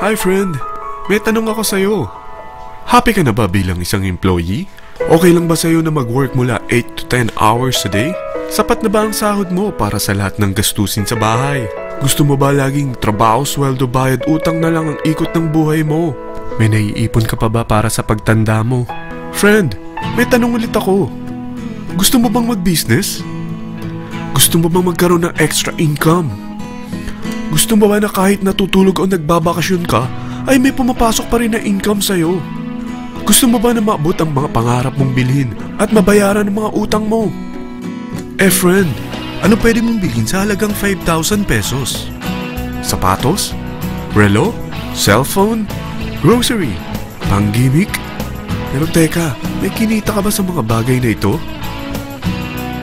Hi friend, may tanong ako sa'yo. Happy ka na ba bilang isang employee? Okay lang ba sa'yo na mag-work mula 8 to 10 hours a day? Sapat na ba ang sahod mo para sa lahat ng gastusin sa bahay? Gusto mo ba laging trabaho, sweldo, bayad, utang na lang ang ikot ng buhay mo? May naiipon ka pa ba para sa pagtanda mo? Friend, may tanong ulit ako. Gusto mo bang mag-business? Gusto mo bang magkaroon ng extra income? Gusto mo ba na kahit natutulog o nagbabakasyon ka, ay may pumapasok pa rin na income sa'yo? Gusto mo ba na maabot ang mga pangarap mong bilhin at mabayaran ang mga utang mo? Friend, ano pwede mong bilhin sa halagang 5,000 pesos? Sapatos? Relo? Cellphone? Grocery? Pang-gimmick? Pero teka, may kinita ka ba sa mga bagay na ito?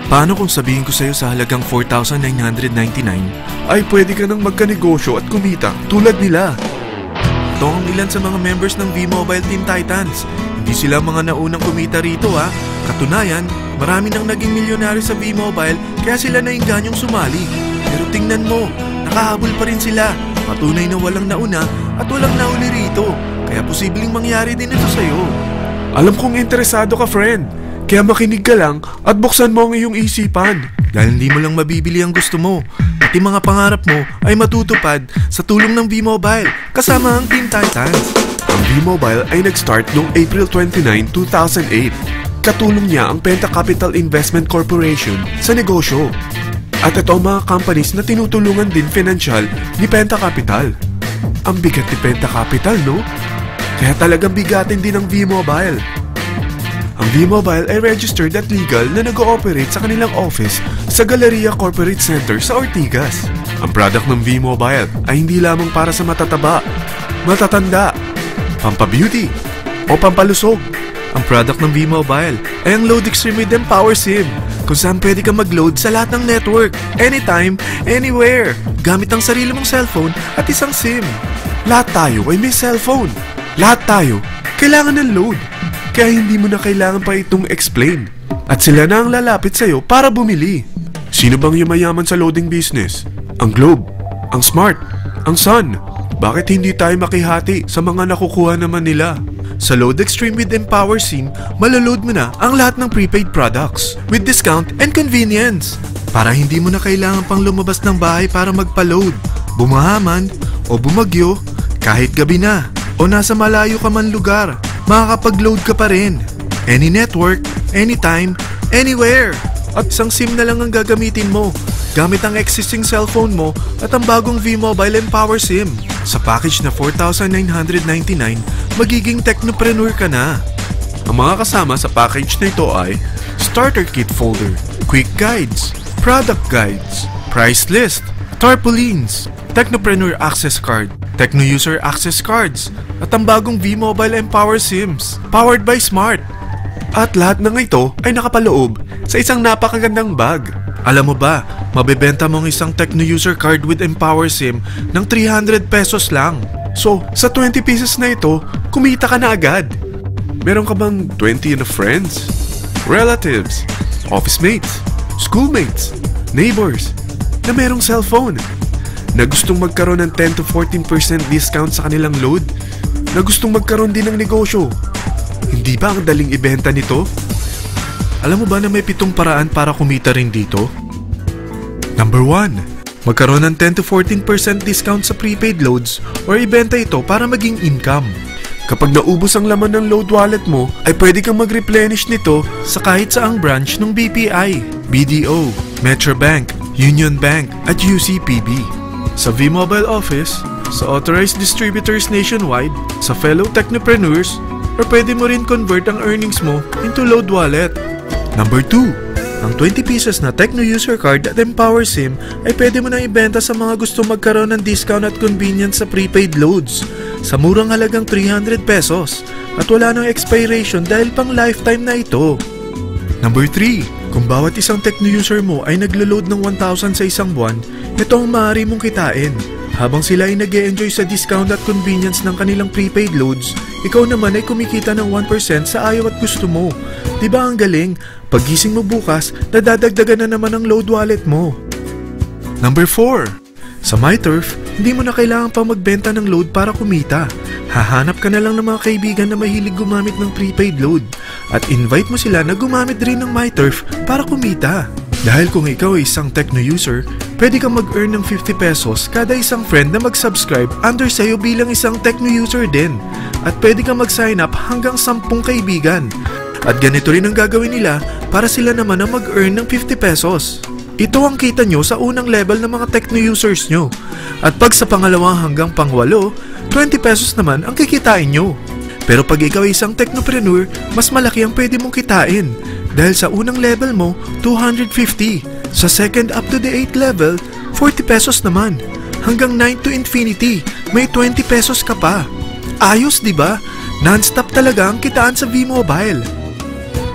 Paano kung sabihin ko sa'yo sa halagang 4,999 ay pwede ka nang magkanegosyo at kumita tulad nila? Ito ang ilan sa mga members ng V-Mobile Team Titans. Hindi sila mga naunang kumita rito ha. Katunayan, marami nang naging milyonaryo sa V-Mobile kaya sila naingganyong sumali. Pero tingnan mo, nakahabol pa rin sila. Patunay na walang nauna at walang nauli rito. Kaya posibleng mangyari din ito sa'yo. Alam kong interesado ka, friend. Kaya makinig ka lang at buksan mo ang iyong isipan. Dahil hindi mo lang mabibili ang gusto mo. Pati mga pangarap mo ay matutupad sa tulong ng V-Mobile kasama ang Team Titans. Ang V-Mobile ay nag-start noong April 29, 2008. Katulong niya ang Penta Capital Investment Corporation sa negosyo. At ito ang mga companies na tinutulungan din financial ni Penta Capital. Ang bigat ni Penta Capital, no? Kaya talagang bigatin din ang V-Mobile. Ang V-Mobile ay registered at legal na nag-ooperate sa kanilang office sa Galleria Corporate Center sa Ortigas. Ang product ng V-Mobile ay hindi lamang para sa matataba, matatanda, pampabeauty, o pampalusog. Ang product ng V-Mobile ay ang Load Extreme with Empower SIM, kung saan pwede kang mag-load sa lahat ng network, anytime, anywhere, gamit ang sarili mong cellphone at isang SIM. Lahat tayo ay may cellphone. Lahat tayo kailangan ng load. Kaya hindi mo na kailangan pa itong explain. At sila na ang lalapit sa'yo para bumili. Sino bang yumayaman sa loading business? Ang Globe, ang Smart, ang Sun. Bakit hindi tayo makihati sa mga nakukuha naman nila? Sa Load Extreme with Empower SIM, malaload mo na ang lahat ng prepaid products with discount and convenience. Para hindi mo na kailangan pang lumabas ng bahay para magpa-load. Bumahaman o bumagyo, kahit gabi na o nasa malayo ka man lugar, makakapag-load ka pa rin. Any network, anytime, anywhere. At isang SIM na lang ang gagamitin mo gamit ang existing cellphone mo at ang bagong V-Mobile Empower SIM. Sa package na 4,999, magiging technopreneur ka na. Ang mga kasama sa package na ito ay Starter Kit Folder, Quick Guides, Product Guides, Price List, Tarpaulins, Technopreneur Access Card, Techno User Access Cards, at ang bagong V-Mobile Empower SIMs, powered by Smart. At lahat ng ito ay nakapaloob sa isang napakagandang bag. Alam mo ba, mabebenta mo ang isang Techno User Card with Empower SIM ng 300 pesos lang. So, sa 20 pieces na ito, kumita ka na agad. Meron ka bang 20 na friends, relatives, office mates, schoolmates, neighbors, na merong cellphone, na gustong magkaroon ng 10 to 14% discount sa kanilang load, na gustong magkaroon din ng negosyo? Hindi ba ang daling ibenta nito? Alam mo ba na may 7 paraan para kumita rin dito? Number 1. Magkaroon ng 10 to 14% discount sa prepaid loads or ibenta ito para maging income. Kapag naubos ang laman ng load wallet mo, ay pwede kang mag-replenish nito sa kahit saang branch ng BPI, BDO, Metrobank, Union Bank at UCPB. Sa V-Mobile Office, sa authorized distributors nationwide, sa fellow technopreneurs, or pwede mo rin convert ang earnings mo into load wallet. Number 2. Ang 20 pieces na Techno User Card at Empower SIM ay pwede mo na ibenta sa mga gusto magkaroon ng discount at convenience sa prepaid loads sa murang halagang 300 pesos at wala nang expiration dahil pang lifetime na ito. Number 3. Kung bawat isang Techno user mo ay naglo-load ng 1,000 sa isang buwan, ito ang maaari mong kitain. Habang sila ay nag-e-enjoy sa discount at convenience ng kanilang prepaid loads, ikaw naman ay kumikita ng 1% sa ayaw at gusto mo. Diba ang galing? Paggising mo bukas, nadadagdagan na naman ang load wallet mo. Number 4. Sa MyTurf, Hindi mo na kailangan pa magbenta ng load para kumita. Hahanap ka na lang ng mga kaibigan na mahilig gumamit ng prepaid load at invite mo sila na gumamit rin ng MyTurf para kumita. Dahil kung ikaw ay isang Tecno user, pwede kang mag-earn ng 50 pesos kada isang friend na mag-subscribe under sa'yo bilang isang Tecno user din. At pwede kang mag-sign up hanggang 10 kaibigan. At ganito rin ang gagawin nila para sila naman ang mag-earn ng 50 pesos. Ito ang kita nyo sa unang level ng mga Tecno users nyo. At pag sa pangalawa hanggang pang-8, 20 pesos naman ang kikitain nyo. Pero pag ikaw ay isang technopreneur, mas malaki ang pwede mong kitain. Dahil sa unang level mo, 250. Sa second up to the 8th level, 40 pesos naman. Hanggang 9 to infinity, may 20 pesos ka pa. Ayos, di ba? Non-stop talaga ang kitaan sa V-Mobile.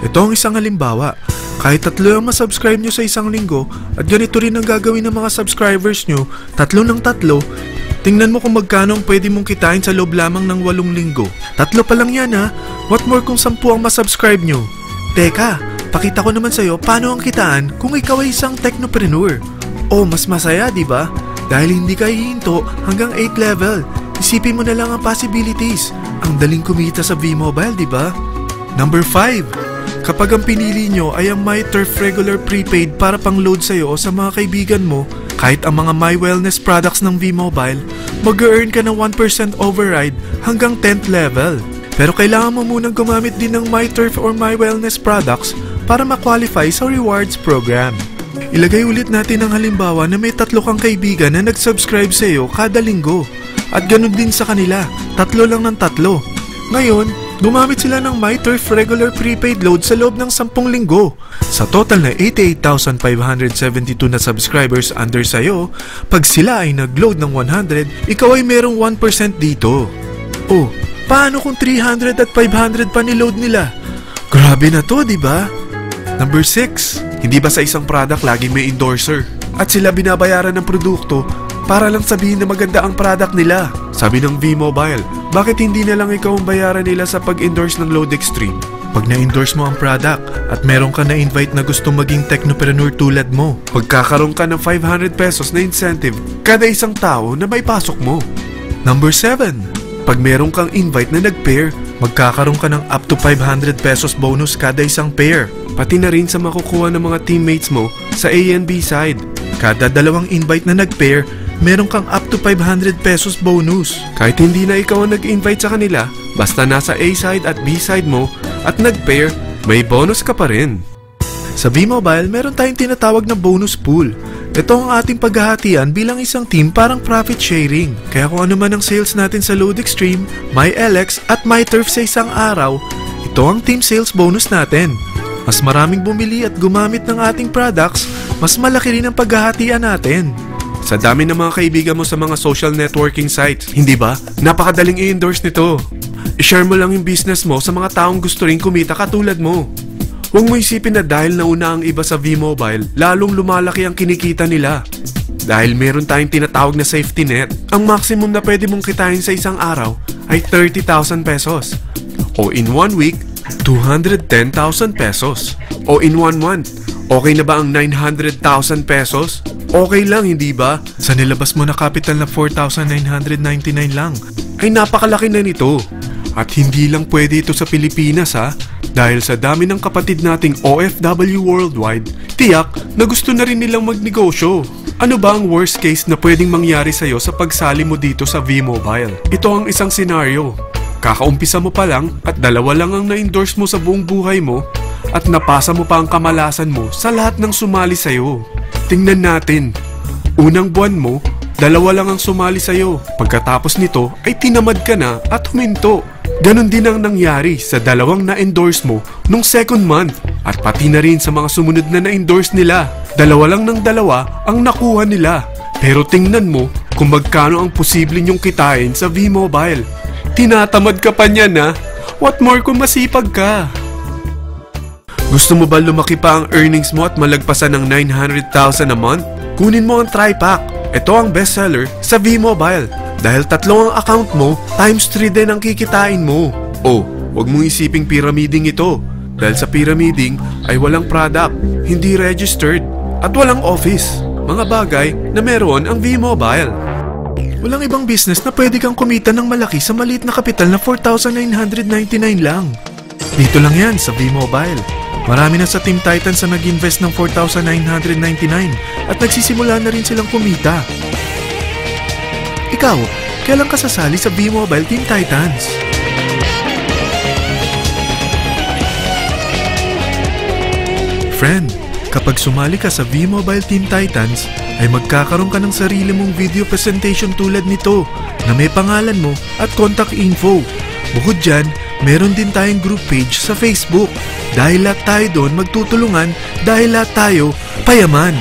Ito ang isang halimbawa. Kahit 3 ang masubscribe nyo sa isang linggo at ganito rin ang gagawin ng mga subscribers nyo, 3 ng 3, tingnan mo kung magkano ang pwede mong kitain sa loob lamang ng 8 linggo. 3 pa lang yan ha. What more kung 10 ang masubscribe nyo? Teka, pakita ko naman sa'yo paano ang kitaan kung ikaw ay isang technopreneur. Oh, mas masaya, di ba? Dahil hindi ka hihinto hanggang 8 level. Isipin mo na lang ang possibilities. Ang daling kumita sa V-Mobile, di ba? Number 5. Kapag ang pinili nyo ay ang MyTurf regular prepaid para pang-load sa'yo o sa mga kaibigan mo, kahit ang mga My Wellness products ng V-Mobile, mag-earn ka ng 1% override hanggang 10th level. Pero kailangan mo munang gumamit din ng MyTurf or My Wellness products para ma-qualify sa rewards program. Ilagay ulit natin ang halimbawa na may 3 kang kaibigan na nag-subscribe sa'yo kada linggo. At ganun din sa kanila, 3 lang ng 3. Ngayon, gumamit sila ng MyTurf regular prepaid load sa loob ng 10 linggo. Sa total na 88,572 na subscribers under sa'yo, pag sila ay nag-load ng 100, ikaw ay merong 1% dito. Oh, paano kung 300 at 500 pa ni-load nila? Grabe na to, di ba? Number 6. Hindi ba sa isang product laging may endorser? At sila binabayaran ng produkto para lang sabihin na maganda ang product nila. Sabi ng V-Mobile, bakit hindi na lang ikaw ang bayaran nila sa pag-endorse ng Load Extreme? Pag na-endorse mo ang product at meron ka na-invite na gustong maging technopreneur tulad mo, magkakaroon ka ng 500 pesos na incentive kada isang tao na may pasok mo. Number 7. Pag meron kang invite na nag-pair, magkakaroon ka ng up to 500 pesos bonus kada isang pair. Pati na rin sa makukuha ng mga teammates mo sa A and B side. Kada 2 invite na nag-pair, meron kang up to 500 pesos bonus. Kahit hindi na ikaw ang nag-invite sa kanila, basta nasa A side at B side mo at nag-pair, may bonus ka pa rin. Sa V-Mobile, meron tayong tinatawag na bonus pool. Ito ang ating paghahatian bilang isang team parang profit sharing. Kaya kung ano man ang sales natin sa Load Extreme, MyLX at MyTurf sa isang araw, ito ang team sales bonus natin. Mas maraming bumili at gumamit ng ating products, mas malaki rin ang paghahatian natin. Sa dami ng mga kaibigan mo sa mga social networking sites, hindi ba? Napakadaling i-endorse nito. I-share mo lang yung business mo sa mga taong gusto rin kumita katulad mo. Huwag mo isipin na dahil nauna ang iba sa V-Mobile, lalong lumalaki ang kinikita nila. Dahil meron tayong tinatawag na safety net, ang maximum na pwede mong kitain sa isang araw ay 30,000 pesos. O in 1 week, 210,000 pesos. O in 1 month, okay na ba ang 900,000 pesos? Okay lang, hindi ba? Sa nilabas mo na capital na 4,999 lang, ay napakalaki na nito. At hindi lang pwede ito sa Pilipinas ha, dahil sa dami ng kapatid nating OFW worldwide, tiyak na gusto na rin nilang magnegosyo. Ano ba ang worst case na pwedeng mangyari sa'yo sa pagsali mo dito sa V-Mobile? Ito ang isang senaryo. Kakaumpisa mo pa lang at 2 lang ang na-endorse mo sa buong buhay mo at napasa mo pa ang kamalasan mo sa lahat ng sumali sa'yo. Tingnan natin. Unang buwan mo, 2 lang ang sumali sa'yo. Pagkatapos nito ay tinamad ka na at huminto. Ganon din ang nangyari sa 2 na-endorse mo nung second month at pati na rin sa mga sumunod na na-endorse nila. 2 lang ng 2 ang nakuha nila. Pero tingnan mo kung magkano ang posible nyong kitain sa V-Mobile. Tinatamad ka pa niyan ha? What more kung masipag ka? Gusto mo ba lumaki pa ang earnings mo at malagpasan ng 900,000 a month? Kunin mo ang TriPack. Ito ang bestseller sa V-Mobile. Dahil 3 ang account mo, times 3 din ang kikitain mo. Oh, huwag mong isiping pyramiding ito. Dahil sa pyramiding ay walang product, hindi registered, at walang office. Mga bagay na meron ang V-Mobile. Walang ibang business na pwede kang kumita ng malaki sa maliit na kapital na 4,999 lang. Dito lang yan sa V-Mobile. Marami na sa Team Titans na nag-invest ng 4,999 at nagsisimula na rin silang kumita. Ikaw, kailan ka sasali sa V-Mobile Team Titans? Friend, kapag sumali ka sa V-Mobile Team Titans, ay magkakaroon ka ng sarili mong video presentation tulad nito na may pangalan mo at contact info. Bukod dyan, meron din tayong group page sa Facebook. Dahil lahat tayo doon magtutulungan, dahil lahat tayo payaman.